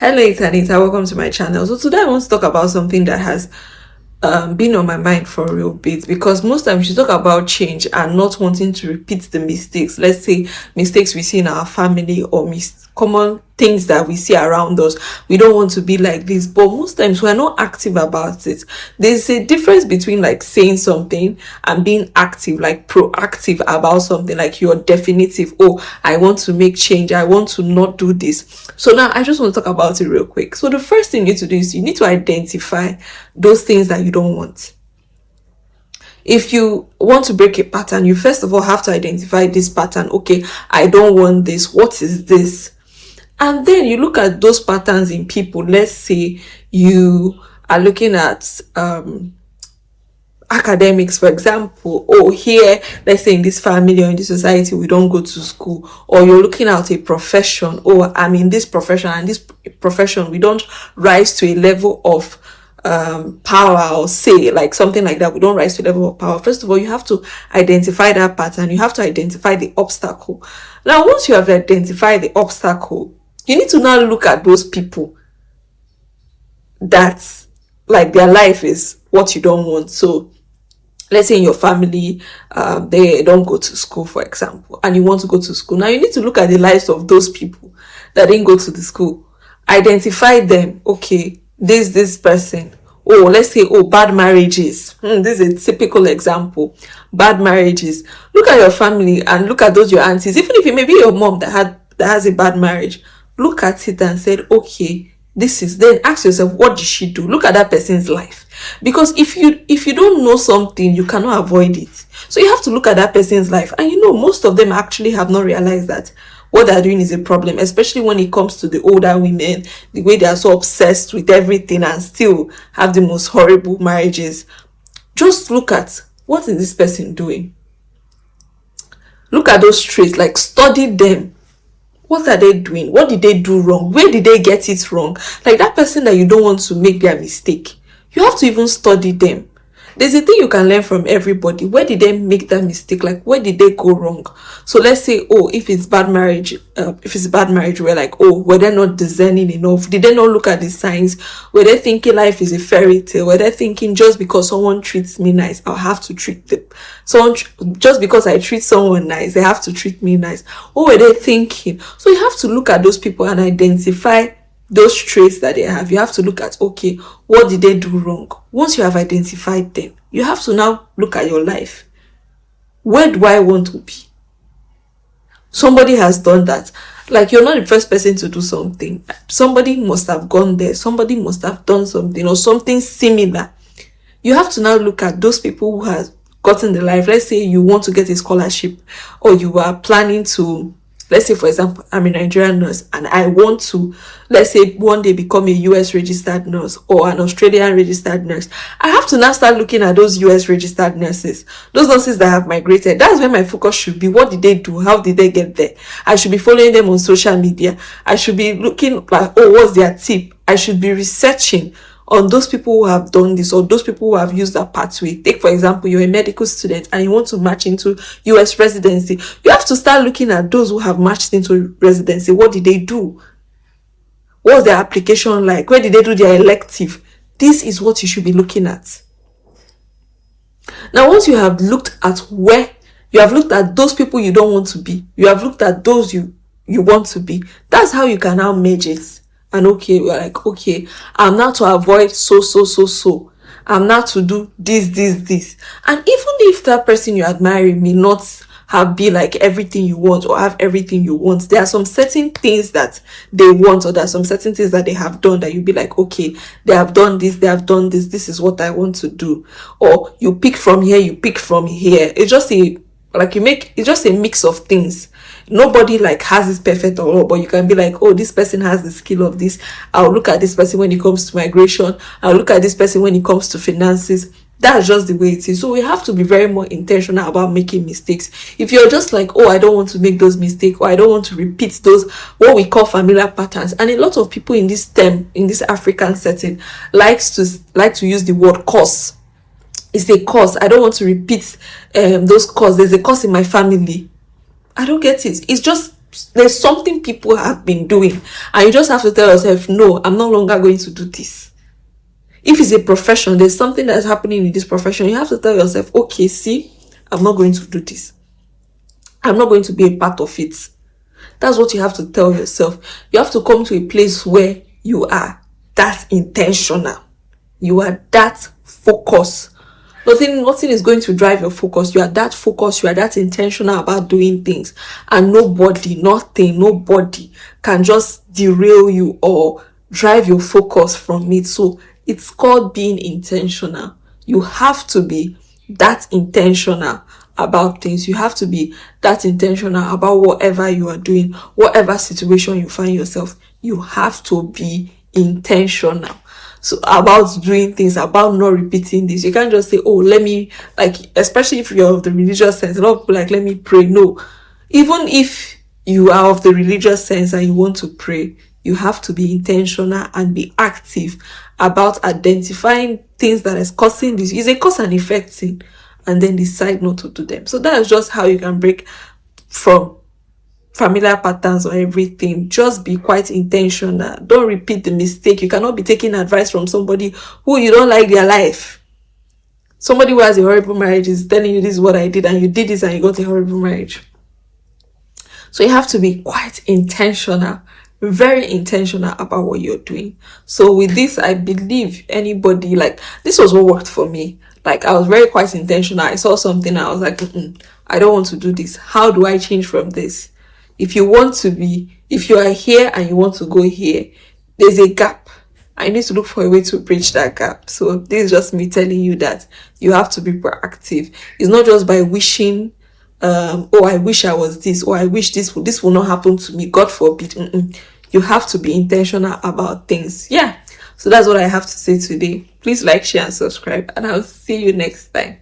Hello, it's Anita. Welcome to my channel. So today I want to talk about something that has been on my mind for a real bit, because most times you talk about change and not wanting to repeat the mistakes. Let's say mistakes we see in our family or common things that we see around us. We don't want to be like this, but most times we're not active about it. There's a difference between like saying something and being active, like proactive about something, like you're definitive. Oh, I want to make change. I want to not do this. So now I just want to talk about it real quick. So the first thing you need to do is you need to identify those things that you don't want. If you want to break a pattern, you first of all have to identify this pattern. Okay, I don't want this. What is this? And then you look at those patterns in people. Let's say you are looking at academics, for example. Oh, here, let's say in this family or in this society, we don't go to school. Or you're looking at a profession. Oh, I'm in this profession, and this profession, we don't rise to a level of power, or say like something like that. We don't rise to a level of power. First of all, you have to identify that pattern. You have to identify the obstacle. Now, once you have identified the obstacle, you need to now look at those people that like their life is what you don't want. So let's say in your family, they don't go to school, for example, and you want to go to school. Now you need to look at the lives of those people that didn't go to the school. Identify them. Okay, this person. Oh, let's say, oh, bad marriages. This is a typical example. Bad marriages. Look at your family and look at those your aunties. Even if it may be your mom that has a bad marriage, look at it and said, okay, this is, then ask yourself, what did she do? Look at that person's life. Because if you don't know something, you cannot avoid it. So you have to look at that person's life. And most of them actually have not realized that what they're doing is a problem, especially when it comes to the older women, the way they are so obsessed with everything and still have the most horrible marriages. Just look at, what is this person doing? Look at those traits, like study them. What are they doing? What did they do wrong? Where did they get it wrong? Like that person that you don't want to make their mistake, you have to even study them. There's a thing you can learn from everybody. Where did they make that mistake? Like, where did they go wrong? So let's say, oh, if it's bad marriage, we're like, oh, were they not discerning enough? Did they not look at the signs? Were they thinking life is a fairy tale? Were they thinking just because someone treats me nice, I'll have to treat them? Just because I treat someone nice, they have to treat me nice. What were they thinking? So you have to look at those people and identify those traits that they have. You have to look at, okay, what did they do wrong? Once you have identified them, you have to now look at your life. Where do I want to be? Somebody has done that. Like, you're not the first person to do something. Somebody must have gone there. Somebody must have done something or something similar. You have to now look at those people who have gotten the life. Let's say you want to get a scholarship, or you are planning to, let's say, for example, I'm a Nigerian nurse and I want to, let's say, one day become a US registered nurse or an Australian registered nurse. I have to now start looking at those US registered nurses, those nurses that have migrated. That's where my focus should be. What did they do? How did they get there? I should be following them on social media. I should be looking like, oh, what's their tip? I should be researching on those people who have done this, or those people who have used that pathway. Take, for example, you're a medical student and you want to match into US residency. You have to start looking at those who have matched into residency. What did they do? What was their application like? Where did they do their elective? This is what you should be looking at. Now, once you have looked at where, you have looked at those people you don't want to be, you have looked at those you want to be, that's how you can now merge it. And okay, we're like, okay, I'm now to avoid so. I'm now to do this. And even if that person you admire may not have be like everything you want or have everything you want, there are some certain things that they want, or there are some certain things that they have done that you'll be like, okay, they have done this, this is what I want to do. Or you pick from here, you pick from here. It's just it's just a mix of things. Nobody like has this perfect or all, but you can be like, oh, this person has the skill of this. I'll look at this person when it comes to migration. I'll look at this person when it comes to finances. That's just the way it is. So we have to be very more intentional about making mistakes. If you're just like, oh, I don't want to make those mistakes, or I don't want to repeat those, what we call familiar patterns. And a lot of people in this African setting like to use the word curse. It's a curse. I don't want to repeat those curse. There's a curse in my family. I don't get it. It's just there's something people have been doing, and you just have to tell yourself, no, I'm no longer going to do this. If it's a profession, there's something that's happening in this profession, you have to tell yourself, okay, see, I'm not going to do this. I'm not going to be a part of it. That's what you have to tell yourself. You have to come to a place where you are that intentional. You are that focused. Nothing is going to drive your focus. You are that focused. You are that intentional about doing things. And nobody can just derail you or drive your focus from it. So it's called being intentional. You have to be that intentional about things. You have to be that intentional about whatever you are doing, whatever situation you find yourself. You have to be intentional. So about doing things, about not repeating this. You can't just say, oh, let me, like, especially if you're of the religious sense, a lot of people like, let me pray. No. Even if you are of the religious sense and you want to pray, you have to be intentional and be active about identifying things that is causing this. It's a cause and effect thing, and then decide not to do them. So that is just how you can break from familiar patterns or everything. Just be quite intentional. Don't repeat the mistake. You cannot be taking advice from somebody who you don't like their life. Somebody who has a horrible marriage is telling you, this is what I did, and you did this and you got a horrible marriage. So you have to be quite intentional, very intentional about what you're doing. So with this, I believe anybody, like, this was what worked for me. Like, I was very quite intentional. I saw something, I was like, I don't want to do this. How do I change from this? If you are here and you want to go here, there's a gap. I need to look for a way to bridge that gap. So this is just me telling you that you have to be proactive. It's not just by wishing, oh, I wish I was this, or I wish this will not happen to me, God forbid. You have to be intentional about things. Yeah. So that's what I have to say today. Please like, share, and subscribe, and I'll see you next time.